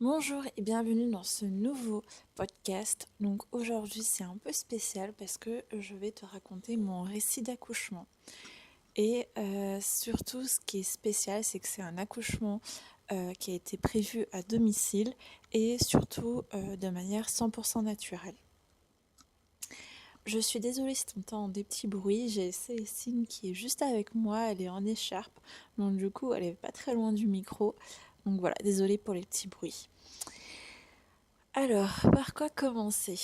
Bonjour et bienvenue dans ce nouveau podcast. Donc aujourd'hui c'est un peu spécial parce que je vais te raconter mon récit d'accouchement. Et surtout ce qui est spécial c'est que c'est un accouchement qui a été prévu à domicile et surtout de manière 100% naturelle. Je suis désolée si tu entends des petits bruits, j'ai Célestine qui est juste avec moi, elle est en écharpe, donc du coup elle est pas très loin du micro. Donc voilà, désolée pour les petits bruits. Alors, par quoi commencer?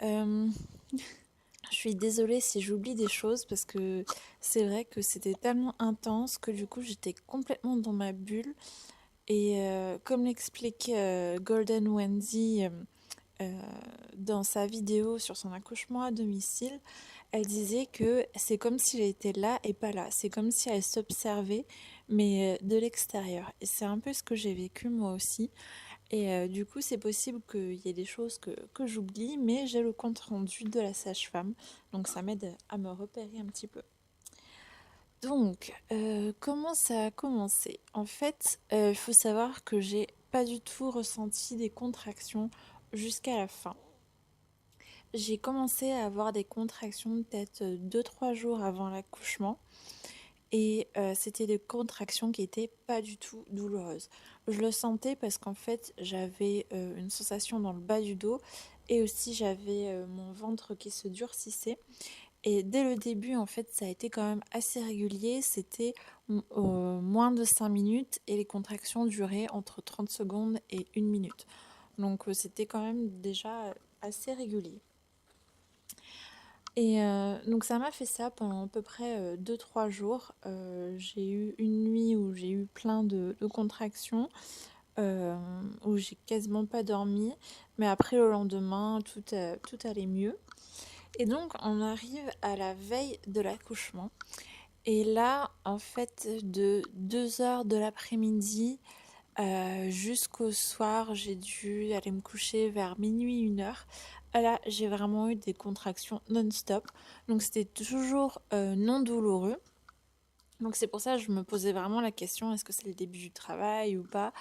Euh, je suis désolée si j'oublie des choses parce que c'est vrai que c'était tellement intense que du coup j'étais complètement dans ma bulle. Et comme l'explique Golden Wendy euh, dans sa vidéo sur son accouchement à domicile, elle disait que c'est comme si elle était là et pas là. C'est comme si elle s'observait, mais de l'extérieur. Et c'est un peu ce que j'ai vécu moi aussi. Et du coup, c'est possible qu'il y ait des choses que j'oublie, mais j'ai le compte rendu de la sage-femme, donc ça m'aide à me repérer un petit peu. Donc, comment ça a commencé? En fait, il faut savoir que j'ai pas du tout ressenti des contractions jusqu'à la fin. J'ai commencé à avoir des contractions peut-être 2-3 jours avant l'accouchement. Et c'était des contractions qui étaient pas du tout douloureuses. Je le sentais parce qu'en fait, j'avais une sensation dans le bas du dos et aussi j'avais mon ventre qui se durcissait. Et dès le début, en fait, ça a été quand même assez régulier. C'était moins de 5 minutes et les contractions duraient entre 30 secondes et 1 minute. Donc c'était quand même déjà assez régulier. Et donc ça m'a fait ça pendant à peu près 2-3 jours. J'ai eu une nuit où j'ai eu plein de contractions, euh, où j'ai quasiment pas dormi. Mais après le lendemain, tout allait mieux. Et donc on arrive à la veille de l'accouchement. Et là, en fait, de 2 heures de l'après-midi jusqu'au soir, j'ai dû aller me coucher vers minuit, 1 heure. Là, j'ai vraiment eu des contractions non-stop. Donc, c'était toujours non douloureux. Donc, c'est pour ça que je me posais vraiment la question, est-ce que c'est le début du travail ou pas?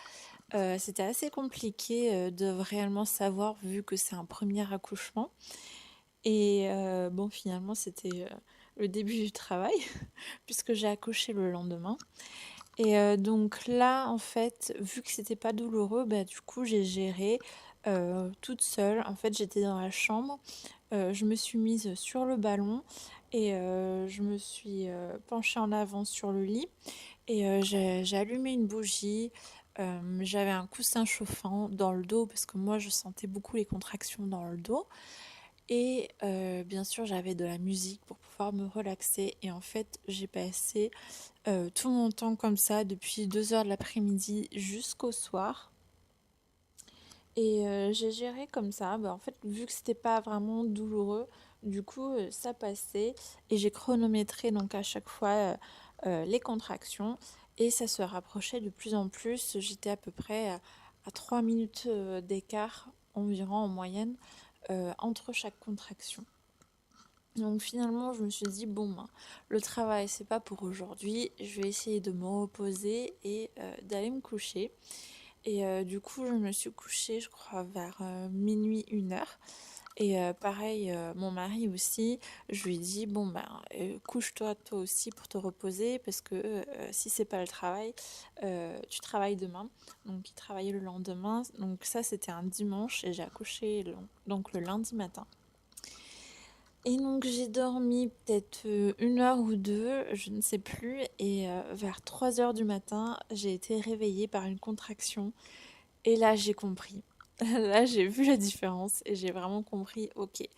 C'était assez compliqué de réellement savoir vu que c'est un premier accouchement. Et bon, finalement, c'était le début du travail puisque j'ai accouché le lendemain. Et donc là, en fait, vu que c'était pas douloureux, bah, du coup, j'ai géré toute seule. En fait, j'étais dans la chambre, je me suis mise sur le ballon et je me suis penchée en avant sur le lit et j'ai allumé une bougie. J'avais un coussin chauffant dans le dos parce que moi, je sentais beaucoup les contractions dans le dos. Et bien sûr, j'avais de la musique pour pouvoir me relaxer. Et en fait, j'ai passé tout mon temps comme ça depuis 2 heures de l'après-midi jusqu'au soir. Et j'ai géré comme ça. Bah, en fait, vu que c'était pas vraiment douloureux, du coup, ça passait. Et j'ai chronométré donc à chaque fois les contractions. Et ça se rapprochait de plus en plus. J'étais à peu près à 3 minutes d'écart environ en moyenne entre chaque contraction. Donc finalement, je me suis dit, bon, ben, le travail, c'est pas pour aujourd'hui. Je vais essayer de me reposer et d'aller me coucher. Et du coup, je me suis couchée, je crois, vers minuit, 1 heure. Et pareil, mon mari aussi, je lui ai dit, bon, ben, couche-toi toi aussi pour te reposer, parce que si c'est pas le travail, tu travailles demain. Donc, il travaillait le lendemain. Donc, ça, c'était un dimanche et j'ai accouché donc le lundi matin. Et donc j'ai dormi peut-être 1 heure ou deux, je ne sais plus, et vers 3 heures du matin, j'ai été réveillée par une contraction. Et là j'ai compris. Là j'ai vu la différence et j'ai vraiment compris, ok,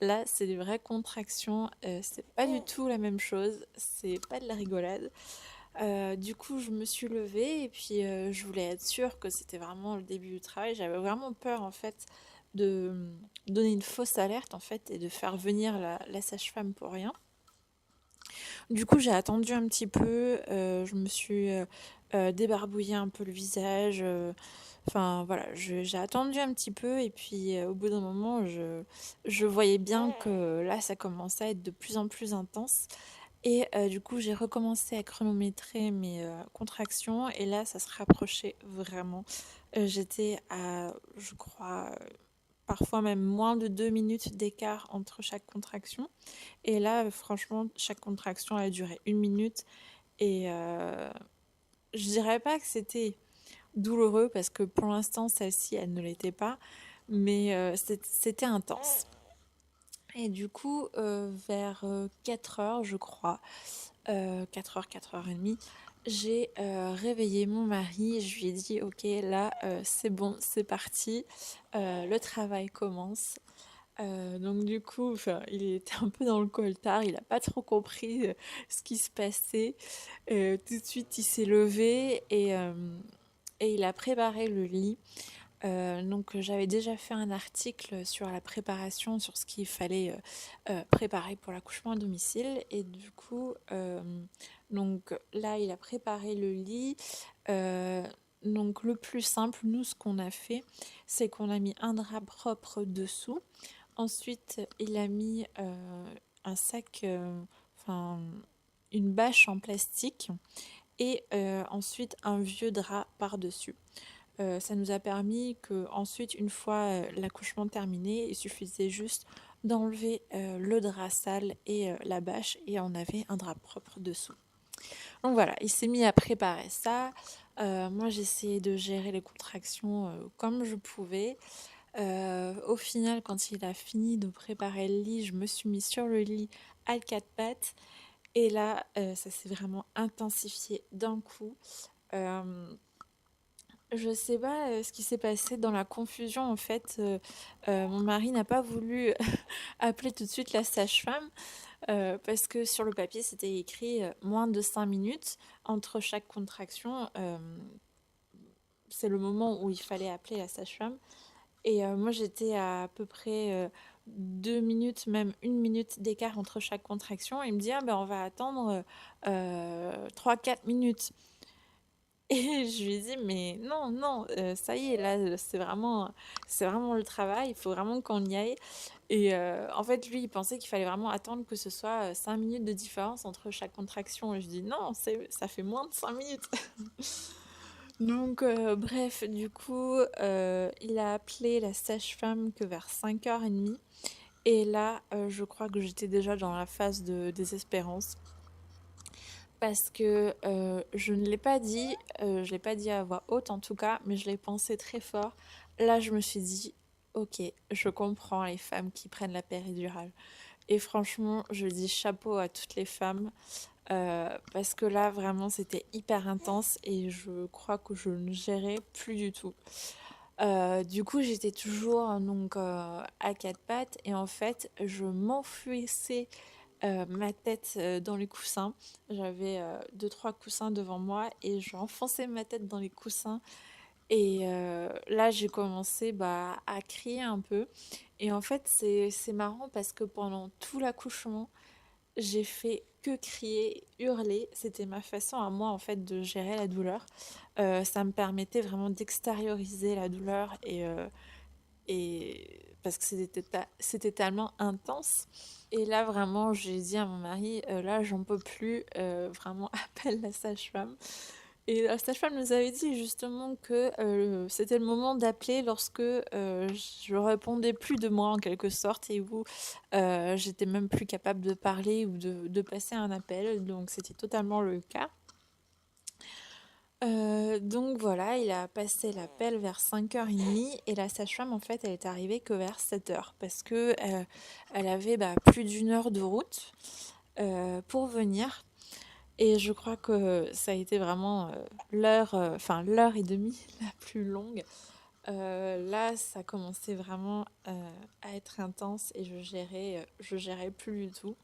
là c'est des vraies contractions, c'est pas du tout la même chose, c'est pas de la rigolade. Du coup je me suis levée et puis je voulais être sûre que c'était vraiment le début du travail. J'avais vraiment peur en fait de donner une fausse alerte en fait et de faire venir la sage-femme pour rien. Du coup, j'ai attendu un petit peu, je me suis débarbouillé un peu le visage. Enfin voilà, j'ai attendu un petit peu et puis au bout d'un moment, je voyais bien que là, ça commençait à être de plus en plus intense. Et du coup, j'ai recommencé à chronométrer mes contractions et là, ça se rapprochait vraiment. J'étais à, je crois, parfois même moins de 2 minutes d'écart entre chaque contraction. Et là, franchement, chaque contraction a duré 1 minute. Et je dirais pas que c'était douloureux parce que pour l'instant, celle-ci, elle ne l'était pas. Mais c'était intense. Et du coup, vers 4 heures, je crois, 4 heures, 4 heures et demie, j'ai réveillé mon mari. Je lui ai dit, ok, là, c'est bon, c'est parti, le travail commence. Donc du coup, enfin, il était un peu dans le coltard, il n'a pas trop compris ce qui se passait. Tout de suite, il s'est levé et il a préparé le lit. Donc j'avais déjà fait un article sur la préparation, sur ce qu'il fallait préparer pour l'accouchement à domicile. Et du coup, donc là, il a préparé le lit. Euh, donc le plus simple, nous, ce qu'on a fait, c'est qu'on a mis un drap propre dessous. Ensuite, il a mis un sac, enfin une bâche en plastique et ensuite un vieux drap par-dessus. Ça nous a permis que ensuite, une fois l'accouchement terminé, il suffisait juste d'enlever le drap sale et la bâche et on avait un drap propre dessous. Donc voilà, il s'est mis à préparer ça. Moi, j'essayais de gérer les contractions comme je pouvais. Au final, quand il a fini de préparer le lit, je me suis mis sur le lit à quatre pattes. Et là, ça s'est vraiment intensifié d'un coup. Euh, je sais pas ce qui s'est passé dans la confusion en fait. Mon mari n'a pas voulu appeler tout de suite la sage-femme parce que sur le papier c'était écrit moins de 5 minutes entre chaque contraction. C'est le moment où il fallait appeler la sage-femme. Et moi j'étais à peu près 2 minutes, même 1 minute d'écart entre chaque contraction. Il me dit ah ben on va attendre 3-4 minutes. Et je lui ai dit, mais non, non, ça y est, là, c'est vraiment le travail, il faut vraiment qu'on y aille. Et en fait, lui, il pensait qu'il fallait vraiment attendre que ce soit 5 minutes de différence entre chaque contraction. Et je dis, non, ça fait moins de 5 minutes. Donc, bref, du coup, il a appelé la sage-femme que vers 5h30. Et là, je crois que j'étais déjà dans la phase de désespérance parce que je ne l'ai pas dit, je l'ai pas dit à voix haute en tout cas, mais je l'ai pensé très fort. Là, je me suis dit, ok, je comprends les femmes qui prennent la péridurale. Et franchement, je dis chapeau à toutes les femmes parce que là, vraiment, c'était hyper intense et je crois que je ne gérais plus du tout. Du coup, j'étais toujours donc à quatre pattes et en fait, je m'enfouissais ma tête dans les coussins. J'avais deux, trois coussins devant moi et j'enfonçais ma tête dans les coussins. Et là, j'ai commencé à crier un peu. Et en fait, c'est marrant parce que pendant tout l'accouchement, j'ai fait que crier, hurler. C'était ma façon à moi, en fait, de gérer la douleur. Ça me permettait vraiment d'extérioriser la douleur et parce que c'était tellement intense. Et là, vraiment, j'ai dit à mon mari, là, j'en peux plus, vraiment, appelle la sage-femme. Et la sage-femme nous avait dit justement que c'était le moment d'appeler lorsque je répondais plus de moi en quelque sorte et où j'étais même plus capable de parler ou de passer un appel. Donc c'était totalement le cas. Donc voilà, il a passé l'appel vers 5h30 et la sage-femme en fait elle est arrivée que vers 7h parce que elle avait plus d'1 heure de route pour venir et je crois que ça a été vraiment l'heure, enfin l'heure et demie la plus longue. Là ça commençait vraiment à être intense et je gérais plus du tout.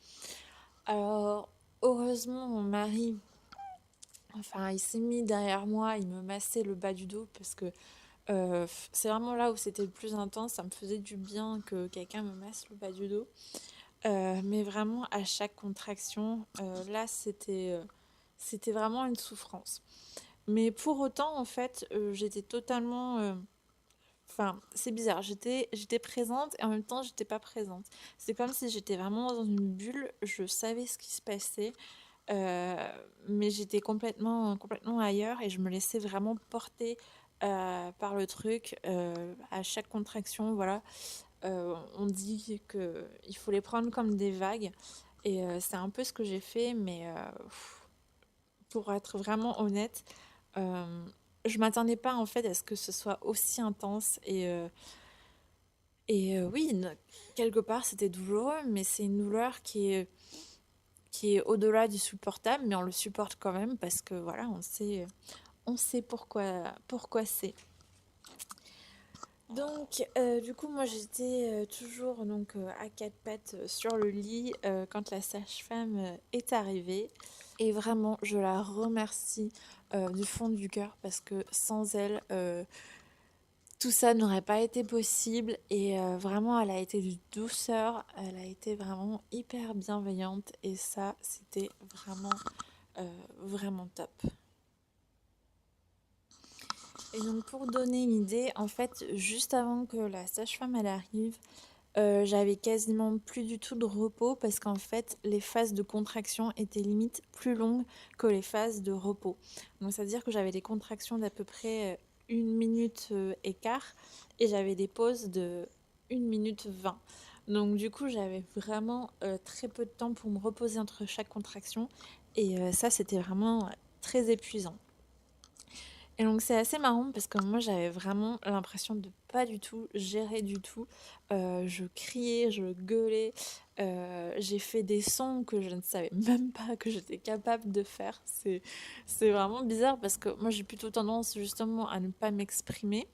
Alors heureusement mon mari enfin, il s'est mis derrière moi, il me massait le bas du dos parce que c'est vraiment là où c'était le plus intense. Ça me faisait du bien que quelqu'un me masse le bas du dos. Mais vraiment, à chaque contraction, là, c'était vraiment une souffrance. Mais pour autant, en fait, j'étais totalement Enfin, c'est bizarre. J'étais présente et en même temps, j'étais pas présente. C'est comme si j'étais vraiment dans une bulle. Je savais ce qui se passait, euh, mais j'étais complètement ailleurs et je me laissais vraiment porter par le truc. À chaque contraction, voilà. On dit que il faut les prendre comme des vagues et c'est un peu ce que j'ai fait, mais pour être vraiment honnête, euh, je m'attendais pas en fait à ce que ce soit aussi intense et oui, quelque part c'était douloureux, mais c'est une douleur qui est au-delà du supportable, mais on le supporte quand même parce que voilà, on sait pourquoi c'est. Donc, du coup, moi j'étais toujours donc à quatre pattes sur le lit quand la sage-femme est arrivée. Et vraiment, je la remercie du fond du cœur parce que sans elle, tout ça n'aurait pas été possible. Et vraiment, elle a été d'une douceur, elle a été vraiment hyper bienveillante. Et ça, c'était vraiment top. Et donc, pour donner une idée, en fait, juste avant que la sage-femme elle arrive, j'avais quasiment plus du tout de repos parce qu'en fait, les phases de contraction étaient limite plus longues que les phases de repos. Donc, c'est-à-dire que j'avais des contractions d'à peu près 1 minute et quart et j'avais des pauses de 1 minute 20. Donc, du coup, j'avais vraiment très peu de temps pour me reposer entre chaque contraction et ça, c'était vraiment très épuisant. Et donc c'est assez marrant parce que moi j'avais vraiment l'impression de pas du tout gérer du tout. Je criais, je gueulais, j'ai fait des sons que je ne savais même pas que j'étais capable de faire. C'est vraiment bizarre parce que moi j'ai plutôt tendance justement à ne pas m'exprimer.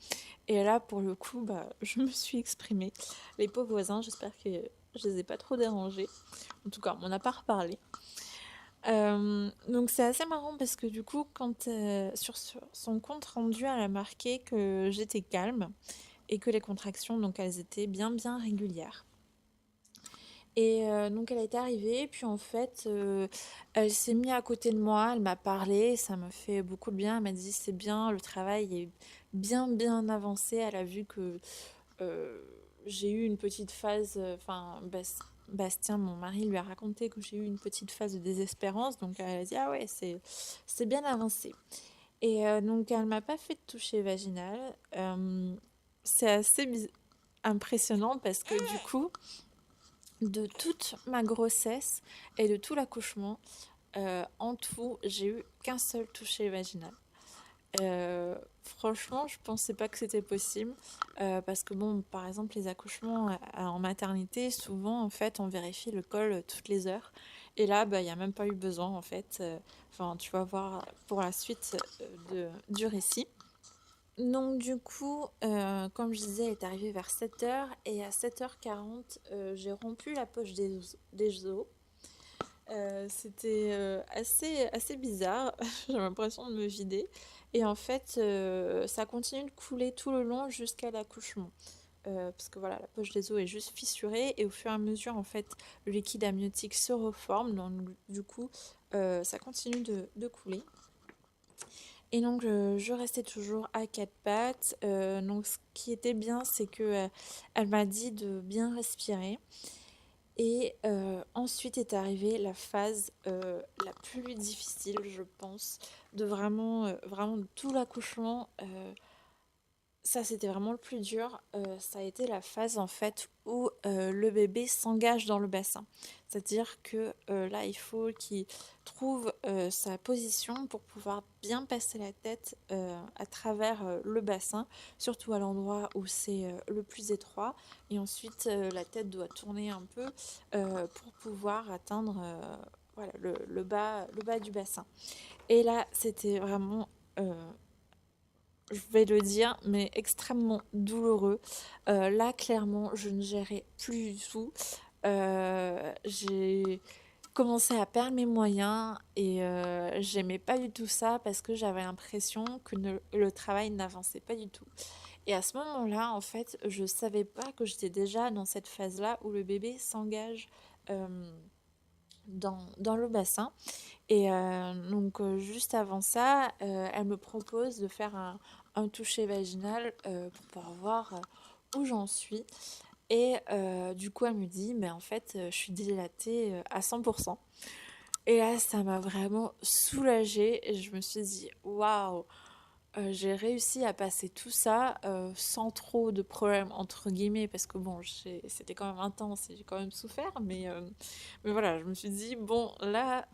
Et là pour le coup bah, je me suis exprimée. Les pauvres voisins, j'espère que je les ai pas trop dérangés. En tout cas on m'en a pas reparlé. Donc c'est assez marrant parce que du coup, quand sur son compte rendu, elle a marqué que j'étais calme et que les contractions, donc elles étaient bien régulières. Et donc elle est arrivée, puis en fait, elle s'est mise à côté de moi, elle m'a parlé, ça m'a fait beaucoup de bien. Elle m'a dit c'est bien, le travail est bien avancé. Elle a vu que euh, j'ai eu une petite phase, enfin Bastien, mon mari, lui a raconté que j'ai eu une petite phase de désespérance, donc elle a dit ah ouais c'est bien avancé. Et donc elle m'a pas fait de toucher vaginal. C'est assez impressionnant parce que du coup de toute ma grossesse et de tout l'accouchement, en tout j'ai eu qu'un seul toucher vaginal. Franchement, je pensais pas que c'était possible parce que bon, par exemple, les accouchements en maternité, souvent en fait, on vérifie le col toutes les heures. Et là, bah, il n'y a même pas eu besoin en fait. Enfin, tu vas voir pour la suite du récit. Donc du coup, comme je disais, elle est arrivée vers 7h et à 7h40, j'ai rompu la poche des os. C'était assez bizarre. J'ai l'impression de me vider. Et en fait, ça continue de couler tout le long jusqu'à l'accouchement. Parce que voilà, la poche des os est juste fissurée et au fur et à mesure, en fait, le liquide amniotique se reforme. Donc, du coup, ça continue de couler. Et donc, je restais toujours à quatre pattes. Donc, ce qui était bien, c'est que elle m'a dit de bien respirer. Et ensuite est arrivée la phase la plus difficile, je pense, de vraiment de tout l'accouchement. Ça, c'était vraiment le plus dur. Ça a été la phase en fait où le bébé s'engage dans le bassin. C'est-à-dire que là, il faut qu'il trouve sa position pour pouvoir bien passer la tête à travers le bassin, surtout à l'endroit où c'est le plus étroit. Et ensuite, la tête doit tourner un peu pour pouvoir atteindre voilà, le bas du bassin. Et là, c'était vraiment je vais le dire, mais extrêmement douloureux. Là, clairement, je ne gérais plus du tout. J'ai commencé à perdre mes moyens et j'aimais pas du tout ça parce que j'avais l'impression que le travail n'avançait pas du tout. Et à ce moment-là, en fait, je savais pas que j'étais déjà dans cette phase-là où le bébé s'engage euh, dans le bassin. Et donc, juste avant ça, elle me propose de faire un toucher vaginal pour pouvoir voir où j'en suis. Et du coup, elle me dit, mais en fait, je suis dilatée à 100%. Et là, ça m'a vraiment soulagée et je me suis dit, waouh, j'ai réussi à passer tout ça sans trop de problèmes, entre guillemets, parce que bon, c'était quand même intense et j'ai quand même souffert, mais voilà, je me suis dit, bon, là,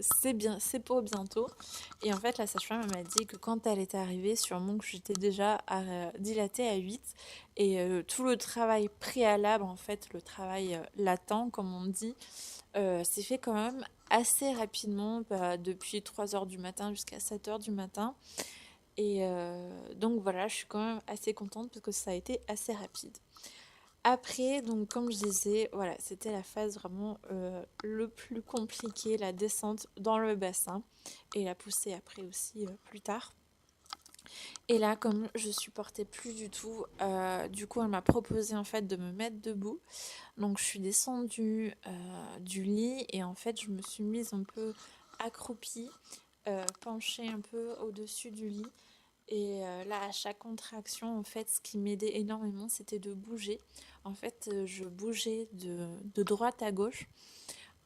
c'est bien, c'est pour bientôt. Et en fait, la sage-femme elle m'a dit que quand elle était arrivée, sûrement que j'étais déjà dilatée à 8 et tout le travail préalable, en fait, le travail latent, comme on dit, s'est fait quand même assez rapidement, bah, depuis 3 heures du matin jusqu'à 7 heures du matin. Et donc voilà, je suis quand même assez contente parce que ça a été assez rapide. Après, donc comme je disais, voilà, c'était la phase vraiment le plus compliqué, la descente dans le bassin et la poussée après aussi plus tard. Et là, comme je supportais plus du tout, du coup, elle m'a proposé en fait de me mettre debout. Donc, je suis descendue du lit et en fait, je me suis mise un peu accroupie, penchée un peu au-dessus du lit. Et là, à chaque contraction, en fait, ce qui m'aidait énormément, c'était de bouger. En fait, je bougeais de droite à gauche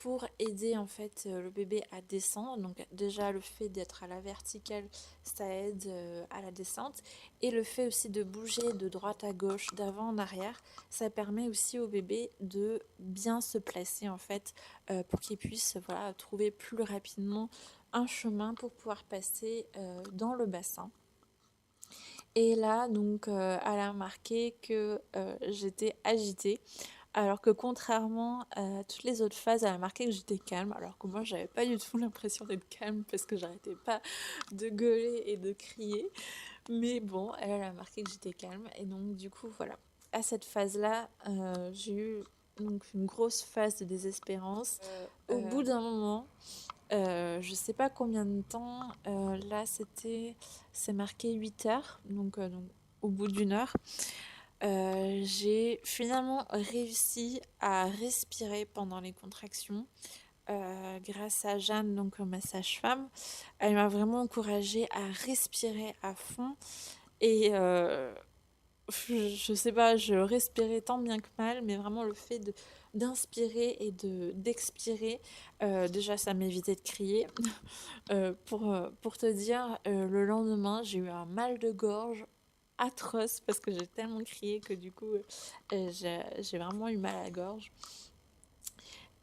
pour aider en fait le bébé à descendre. Donc déjà le fait d'être à la verticale, ça aide à la descente. Et le fait aussi de bouger de droite à gauche, d'avant en arrière, ça permet aussi au bébé de bien se placer en fait pour qu'il puisse voilà, trouver plus rapidement un chemin pour pouvoir passer dans le bassin. Et là, donc, elle a remarqué que j'étais agitée, alors que contrairement à toutes les autres phases, elle a remarqué que j'étais calme, alors que moi, j'avais pas du tout l'impression d'être calme parce que j'arrêtais pas de gueuler et de crier. Mais bon, elle a remarqué que j'étais calme, et donc, du coup, voilà. À cette phase-là, j'ai eu donc une grosse phase de désespérance. Au bout d'un moment, je sais pas combien de temps, là c'est marqué 8 heures, donc au bout d'une heure, j'ai finalement réussi à respirer pendant les contractions. Grâce à Jeanne, donc ma sage-femme, elle m'a vraiment encouragée à respirer à fond et je sais pas, je respirais tant bien que mal, mais vraiment le fait d'inspirer et d'expirer, déjà ça m'évitait de crier. Pour te dire, le lendemain, j'ai eu un mal de gorge atroce parce que j'ai tellement crié que du coup, j'ai vraiment eu mal à la gorge.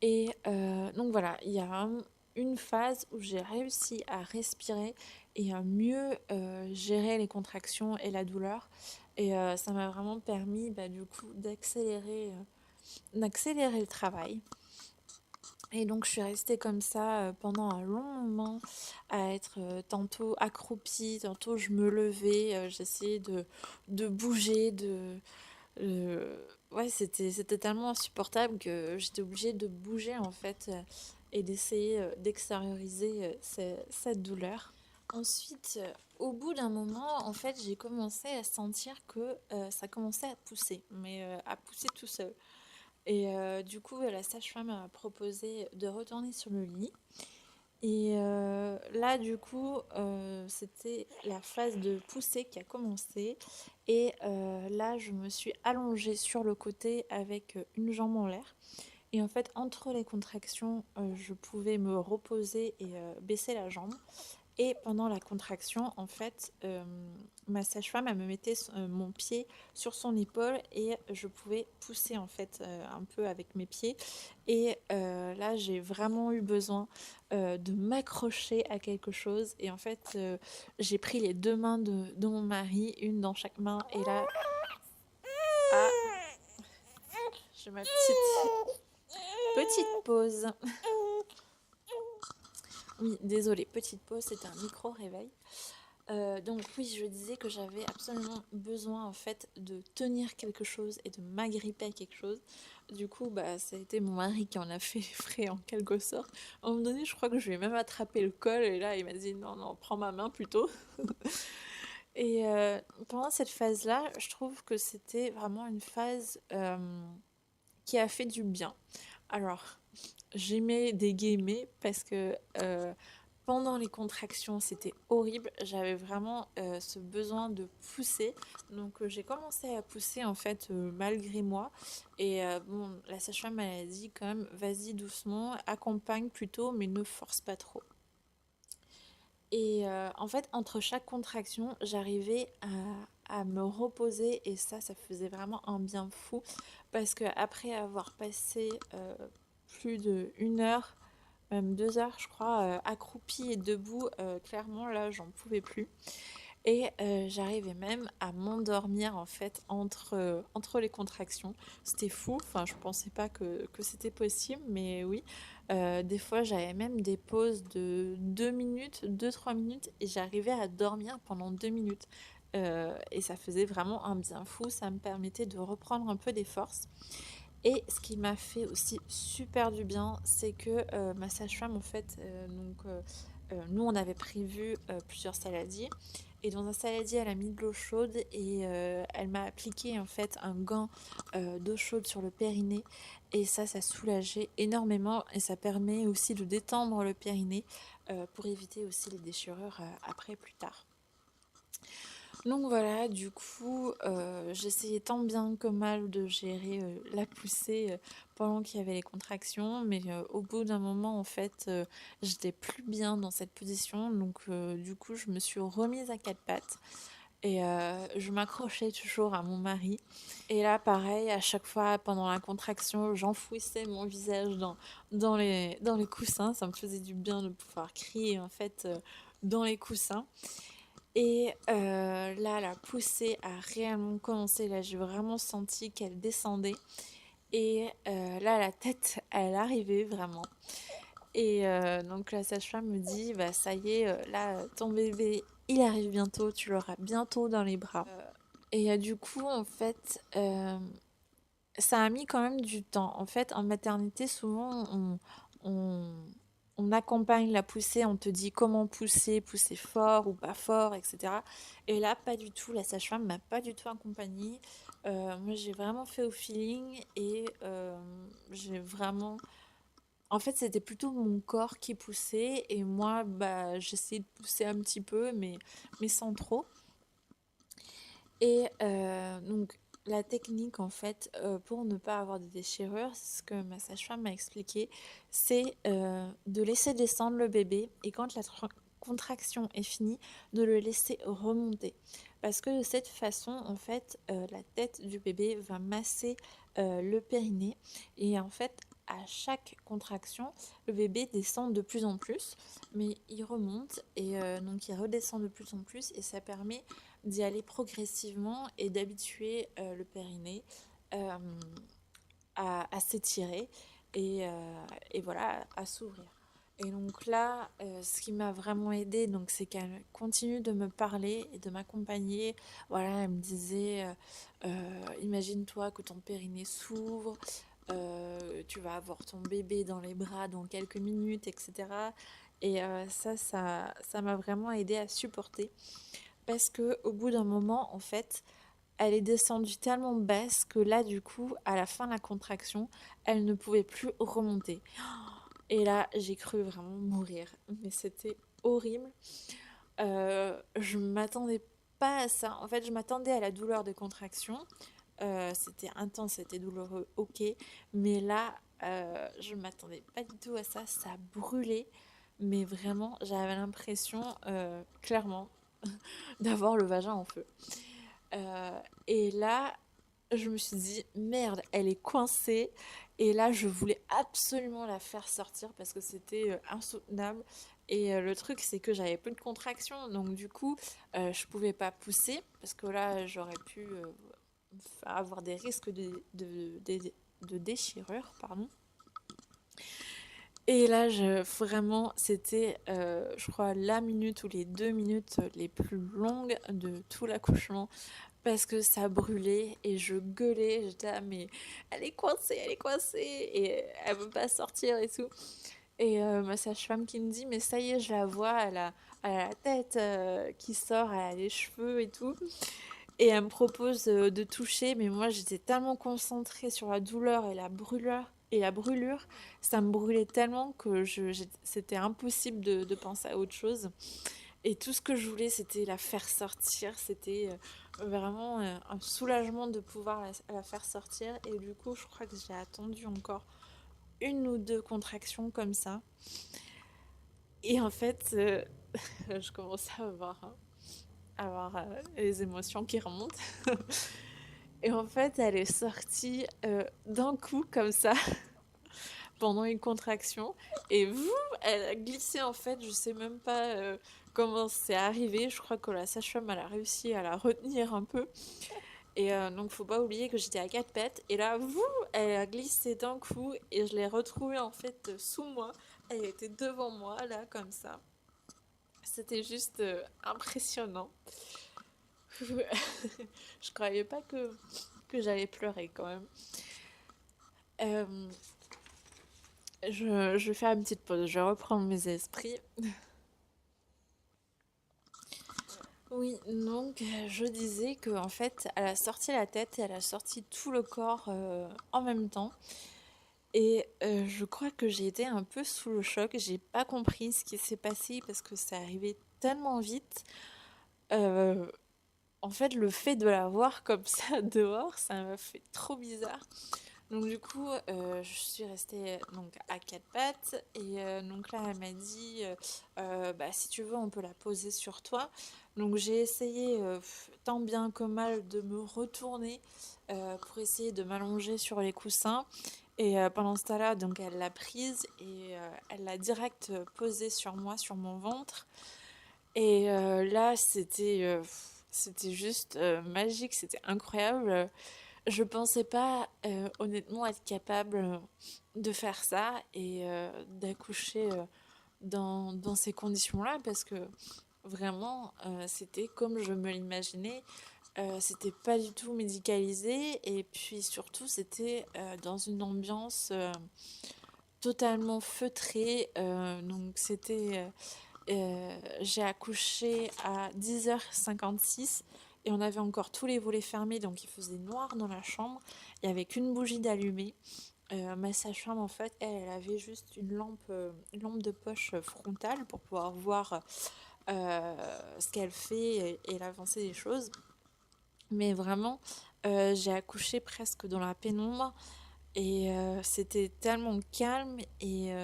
Et donc voilà, il y a une phase où j'ai réussi à respirer et à mieux gérer les contractions et la douleur. Et ça m'a vraiment permis bah, du coup d'accélérer le travail. Et donc je suis restée comme ça pendant un long moment à être tantôt accroupie, tantôt je me levais, j'essayais de bouger, euh, ouais, c'était tellement insupportable que j'étais obligée de bouger en fait et d'essayer d'extérioriser cette douleur. Ensuite, au bout d'un moment, en fait, j'ai commencé à sentir que ça commençait à pousser, mais à pousser tout seul. Et du coup, la sage-femme m'a proposé de retourner sur le lit. Et là, du coup, c'était la phase de poussée qui a commencé. Et là, je me suis allongée sur le côté avec une jambe en l'air. Et en fait, entre les contractions, je pouvais me reposer et baisser la jambe. Et pendant la contraction, en fait, ma sage-femme, elle me mettait mon pied sur son épaule et je pouvais pousser en fait un peu avec mes pieds. Et là, j'ai vraiment eu besoin de m'accrocher à quelque chose. Et en fait, j'ai pris les deux mains de mon mari, une dans chaque main. Et là, ah, j'ai ma petite pause. Oui, désolée, petite pause, c'était un micro-réveil. Donc oui, je disais que j'avais absolument besoin en fait de tenir quelque chose et de m'agripper à quelque chose. Du coup, bah, ça a été mon mari qui en a fait les frais en quelque sorte. À un moment donné, je crois que je lui ai même attrapé le col et là, il m'a dit non, non, prends ma main plutôt. Et pendant cette phase-là, je trouve que c'était vraiment une phase qui a fait du bien. Alors, j'aimais des guillemets parce que Pendant les contractions, c'était horrible. J'avais vraiment ce besoin de pousser. Donc j'ai commencé à pousser en fait malgré moi. Et bon, la sage-femme elle a dit quand même, vas-y doucement, accompagne plutôt, mais ne force pas trop. Et en fait, entre chaque contraction, j'arrivais à me reposer et ça faisait vraiment un bien fou parce que après avoir passé plus de 1 heure, même 2 heures, je crois, accroupie et debout, clairement là, j'en pouvais plus. Et j'arrivais même à m'endormir en fait entre les contractions. C'était fou, enfin je pensais pas que c'était possible, mais oui. Des fois j'avais même des pauses de 2 minutes, 2-3 minutes, et j'arrivais à dormir pendant 2 minutes. Et ça faisait vraiment un bien fou, ça me permettait de reprendre un peu des forces. Et ce qui m'a fait aussi super du bien, c'est que ma sage-femme, en fait, nous, on avait prévu plusieurs saladiers. Et dans un saladier, elle a mis de l'eau chaude et elle m'a appliqué en fait un gant d'eau chaude sur le périnée. Et ça soulageait énormément et ça permet aussi de détendre le périnée pour éviter aussi les déchirures après plus tard. Donc voilà, du coup, j'essayais tant bien que mal de gérer la poussée pendant qu'il y avait les contractions, mais au bout d'un moment, en fait, j'étais plus bien dans cette position, donc du coup, je me suis remise à quatre pattes et je m'accrochais toujours à mon mari. Et là, pareil, à chaque fois pendant la contraction, j'enfouissais mon visage dans les coussins, ça me faisait du bien de pouvoir crier en fait dans les coussins. Et là, la poussée a réellement commencé. Là, j'ai vraiment senti qu'elle descendait. Et là, la tête, elle arrivait vraiment. Et donc, la sage-femme me dit, bah ça y est, là, ton bébé, il arrive bientôt. Tu l'auras bientôt dans les bras. Et du coup, en fait, ça a mis quand même du temps. En fait, en maternité, souvent, on, on accompagne la poussée, on te dit comment pousser, pousser fort ou pas fort, etc. Et là, pas du tout. La sage-femme m'a pas du tout accompagnée. Moi, j'ai vraiment fait au feeling et j'ai vraiment... En fait, c'était plutôt mon corps qui poussait et moi, bah, j'essayais de pousser un petit peu, mais sans trop. Et donc, la technique, en fait, pour ne pas avoir de déchirure, ce que ma sage-femme m'a expliqué, c'est de laisser descendre le bébé et quand la contraction est finie, de le laisser remonter. Parce que de cette façon, en fait, la tête du bébé va masser le périnée et en fait, à chaque contraction, le bébé descend de plus en plus, mais il remonte et donc il redescend de plus en plus et ça permet d'y aller progressivement et d'habituer le périnée euh, à s'étirer et voilà, à s'ouvrir. Et donc là, ce qui m'a vraiment aidée, donc, c'est qu'elle continue de me parler et de m'accompagner. Voilà, elle me disait, imagine-toi que ton périnée s'ouvre, tu vas avoir ton bébé dans les bras dans quelques minutes, etc. Et ça m'a vraiment aidée à supporter parce que au bout d'un moment, en fait, elle est descendue tellement basse que là, du coup, à la fin de la contraction, elle ne pouvait plus remonter. Et là, j'ai cru vraiment mourir. Mais c'était horrible. Je m'attendais pas à ça. En fait, je m'attendais à la douleur des contractions. C'était intense, c'était douloureux, ok. Mais là, je m'attendais pas du tout à ça. Ça brûlait. Mais vraiment, j'avais l'impression, clairement, d'avoir le vagin en feu. Et là, je me suis dit, merde, elle est coincée. Et là, je voulais absolument la faire sortir parce que c'était insoutenable. Et le truc, c'est que j'avais peu de contractions. Donc, du coup, je pouvais pas pousser parce que là, j'aurais pu avoir des risques de déchirure. Pardon. Et là, vraiment, c'était, je crois, la minute ou les 2 minutes les plus longues de tout l'accouchement parce que ça brûlait et je gueulais. J'étais là, mais elle est coincée et elle veut pas sortir et tout. Et ma sage-femme qui me dit, mais ça y est, je la vois, elle a la tête qui sort, elle a les cheveux et tout. Et elle me propose de toucher, mais moi j'étais tellement concentrée sur la douleur et la brûlure Et la brûlure, ça me brûlait tellement que c'était impossible de penser à autre chose. Et tout ce que je voulais, c'était la faire sortir. C'était vraiment un soulagement de pouvoir la faire sortir. Et du coup, je crois que j'ai attendu encore une ou deux contractions comme ça. Et en fait, je commençais à avoir les émotions qui remontent. Et en fait, elle est sortie d'un coup comme ça pendant une contraction. Et vous, elle a glissé en fait. Je sais même pas comment c'est arrivé. Je crois que la sage-femme elle a réussi à la retenir un peu. Et donc, faut pas oublier que j'étais à quatre pattes. Et là, vous, elle a glissé d'un coup et je l'ai retrouvée en fait sous moi. Elle était devant moi là comme ça. C'était juste impressionnant. Je croyais pas que j'allais pleurer quand même. Euh, je vais faire une petite pause, je vais reprendre mes esprits. Oui, donc je disais que en fait, elle a sorti la tête et elle a sorti tout le corps en même temps. Et je crois que j'ai été un peu sous le choc. J'ai pas compris ce qui s'est passé parce que ça arrivait tellement vite. Euh, En fait, le fait de la voir comme ça dehors, ça m'a fait trop bizarre. Donc du coup, je suis restée donc à quatre pattes et donc là, elle m'a dit, bah, si tu veux, on peut la poser sur toi. Donc j'ai essayé tant bien que mal de me retourner pour essayer de m'allonger sur les coussins. Et pendant ce temps-là, donc elle l'a prise et elle l'a direct posée sur moi, sur mon ventre. Et là, c'était juste magique, c'était incroyable. Je pensais pas honnêtement être capable de faire ça et d'accoucher dans ces conditions-là parce que vraiment c'était comme je me l'imaginais. C'était pas du tout médicalisé et puis surtout c'était dans une ambiance totalement feutrée. Donc j'ai accouché à 10h56 et on avait encore tous les volets fermés, donc il faisait noir dans la chambre. Il n'y avait qu'une bougie d'allumée. Ma sage-femme, en fait, elle avait juste une lampe de poche frontale pour pouvoir voir ce qu'elle fait et l'avancée des choses. Mais vraiment, j'ai accouché presque dans la pénombre et c'était tellement calme et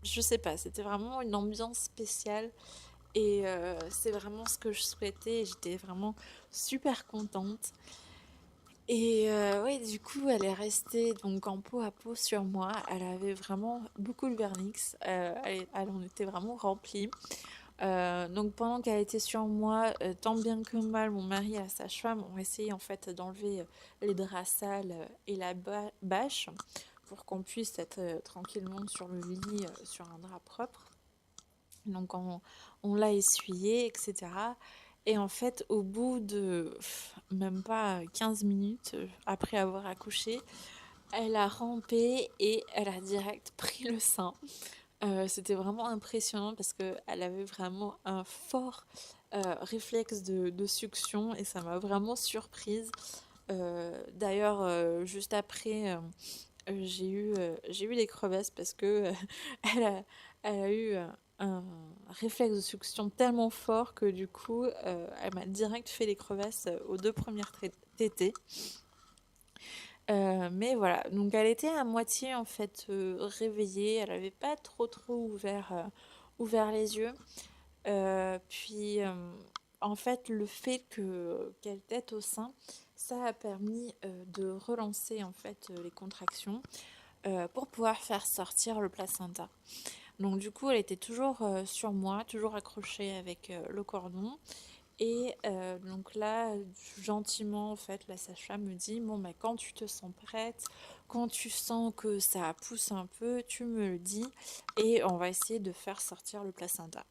je sais pas, c'était vraiment une ambiance spéciale. Et c'est vraiment ce que je souhaitais. J'étais vraiment super contente. Et ouais, du coup, elle est restée donc en peau à peau sur moi. Elle avait vraiment beaucoup de vernix. Elle en était vraiment remplie. Donc pendant qu'elle était sur moi, tant bien que mal, mon mari et la sage-femme ont essayé en fait d'enlever les draps sales et la bâche pour qu'on puisse être tranquillement sur le lit sur un drap propre. Donc on l'a essuyé, etc. Et en fait, au bout de même pas 15 minutes après avoir accouché, elle a rampé et elle a direct pris le sein. C'était vraiment impressionnant parce qu'elle avait vraiment un fort réflexe de succion et ça m'a vraiment surprise. D'ailleurs, juste après, j'ai eu des crevasses parce que elle a, elle a eu un réflexe de succion tellement fort que du coup, elle m'a direct fait les crevasses aux deux premières tétées. Mais voilà, donc elle était à moitié en fait réveillée, elle n'avait pas trop ouvert les yeux. Puis en fait, le fait qu'elle tète au sein, ça a permis de relancer en fait les contractions pour pouvoir faire sortir le placenta. Donc du coup, elle était toujours sur moi, toujours accrochée avec le cordon. Et donc là, gentiment, en fait, la sage-femme me dit, bon, bah, quand tu te sens prête, quand tu sens que ça pousse un peu, tu me le dis et on va essayer de faire sortir le placenta.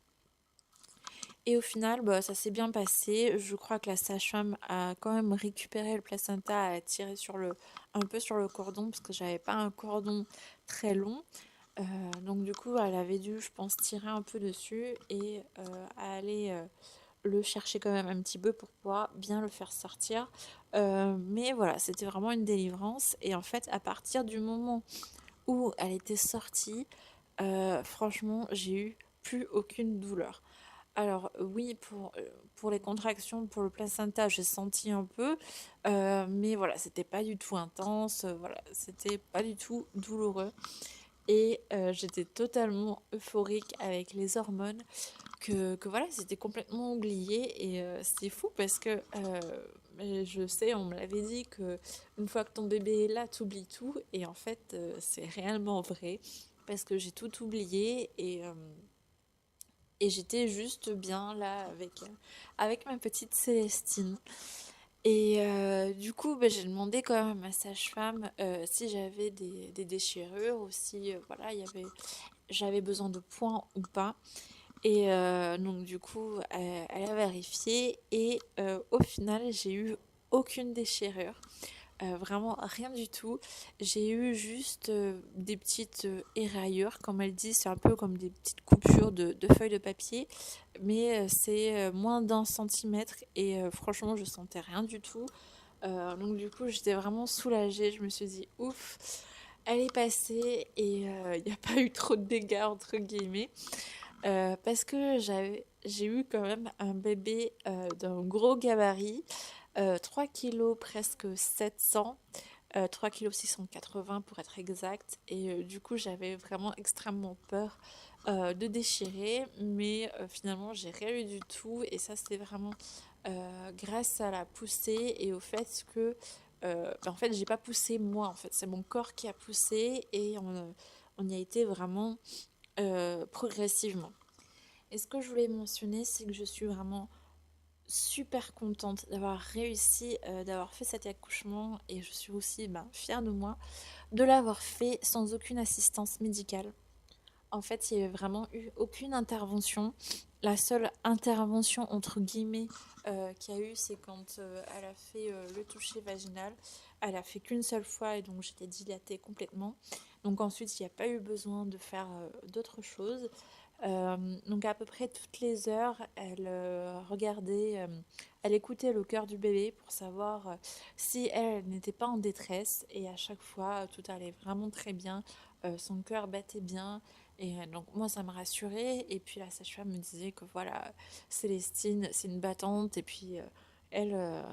Et au final, bah, ça s'est bien passé. Je crois que la sage-femme a quand même récupéré le placenta, a tiré un peu sur le cordon parce que j'avais pas un cordon très long. Donc du coup, elle avait dû, je pense, tirer un peu dessus et aller le chercher quand même un petit peu pour pouvoir bien le faire sortir. Mais voilà, c'était vraiment une délivrance. Et en fait, à partir du moment où elle était sortie, franchement, j'ai eu plus aucune douleur. Alors oui, pour les contractions, pour le placenta, j'ai senti un peu, mais voilà, c'était pas du tout intense, voilà, c'était pas du tout douloureux. Et j'étais totalement euphorique avec les hormones, que voilà, c'était complètement oublié. Et c'est fou parce que mais je sais, on me l'avait dit que une fois que ton bébé est là, t'oublies tout. Et en fait, c'est réellement vrai parce que j'ai tout oublié. Et j'étais juste bien là avec ma petite Célestine. Et du coup, ben, j'ai demandé quand même à ma sage-femme si j'avais des déchirures ou si voilà, j'avais besoin de points ou pas. Et donc du coup, elle a vérifié et au final, j'ai eu aucune déchirure. Vraiment rien du tout. J'ai eu juste des petites éraillures, comme elle dit, c'est un peu comme des petites coupures de feuilles de papier, mais c'est moins d'1 centimètre et franchement, je sentais rien du tout. Donc du coup, j'étais vraiment soulagée. Je me suis dit, ouf, elle est passée et il n'y a pas eu trop de dégâts, entre guillemets. Parce que j'ai eu quand même un bébé d'un gros gabarit, 3 kilos presque 700, 3 kilos 680 pour être exact. Et du coup, j'avais vraiment extrêmement peur de déchirer, mais finalement, j'ai rien eu du tout. Et ça, c'était vraiment grâce à la poussée et au fait que, en fait, j'ai pas poussé moi. En fait, c'est mon corps qui a poussé et on y a été vraiment progressivement. Et ce que je voulais mentionner, c'est que je suis vraiment super contente d'avoir réussi, d'avoir fait cet accouchement et je suis aussi fière de moi de l'avoir fait sans aucune assistance médicale. En fait, il n'y avait vraiment eu aucune intervention. La seule intervention entre guillemets qu'il y a eu, c'est quand elle a fait le toucher vaginal. Elle a fait qu'une seule fois et donc j'étais dilatée complètement. Donc ensuite, il n'y a pas eu besoin de faire d'autres choses. Donc à peu près toutes les heures, elle regardait, elle écoutait le cœur du bébé pour savoir si elle n'était pas en détresse. Et à chaque fois, tout allait vraiment très bien. Son cœur battait bien. Et donc moi, ça me rassurait. Et puis la sage-femme me disait que voilà, Célestine, c'est une battante. Et puis elle,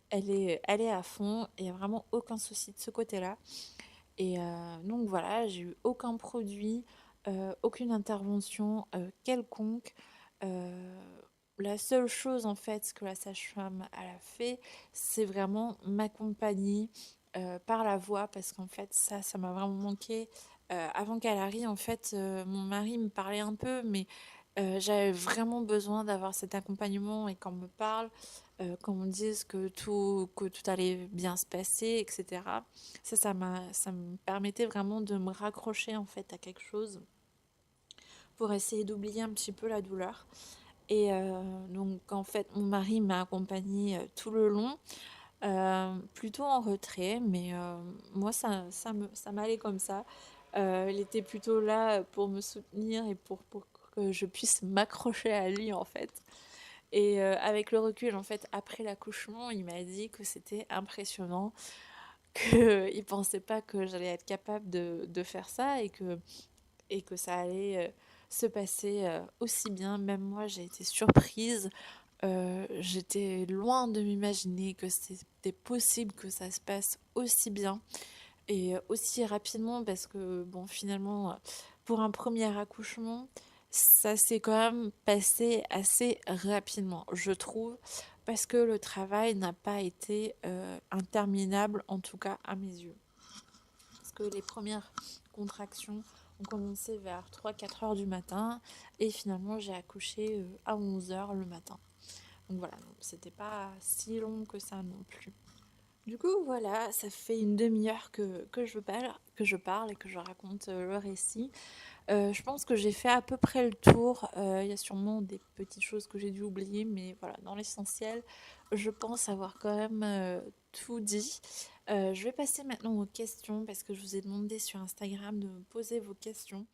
elle est à fond. Et il n'y a vraiment aucun souci de ce côté-là. Et donc voilà, j'ai eu aucun produit, aucune intervention quelconque. Euh, la seule chose en fait que la sage-femme elle a fait, c'est vraiment m'accompagner par la voix parce qu'en fait ça m'a vraiment manqué. Avant qu'elle arrive, en fait, mon mari me parlait un peu, mais j'avais vraiment besoin d'avoir cet accompagnement et qu'on me parle, qu'on me dise que tout allait bien se passer, etc. Ça me permettait vraiment de me raccrocher en fait à quelque chose pour essayer d'oublier un petit peu la douleur. Et donc en fait, mon mari m'a accompagnée tout le long, plutôt en retrait, mais moi ça m'allait comme ça. Il était plutôt là pour me soutenir et pour que je puisse m'accrocher à lui en fait. Et avec le recul, en fait, après l'accouchement, il m'a dit que c'était impressionnant, qu'il pensait pas que j'allais être capable de faire ça et que ça allait se passer aussi bien. Même moi, j'ai été surprise. J'étais loin de m'imaginer que c'était possible que ça se passe aussi bien et aussi rapidement parce que, bon, finalement, pour un premier accouchement, ça s'est quand même passé assez rapidement, je trouve, parce que le travail n'a pas été interminable, en tout cas à mes yeux. Parce que les premières contractions ont commencé vers 3 4 heures du matin et finalement j'ai accouché à 11 heures le matin. Donc voilà, donc c'était pas si long que ça non plus. Du coup, voilà, ça fait une demi-heure que je parle et que je raconte le récit. Je pense que j'ai fait à peu près le tour. Il y a sûrement des petites choses que j'ai dû oublier, mais voilà, dans l'essentiel, je pense avoir quand même tout dit. Je vais passer maintenant aux questions parce que je vous ai demandé sur Instagram de me poser vos questions.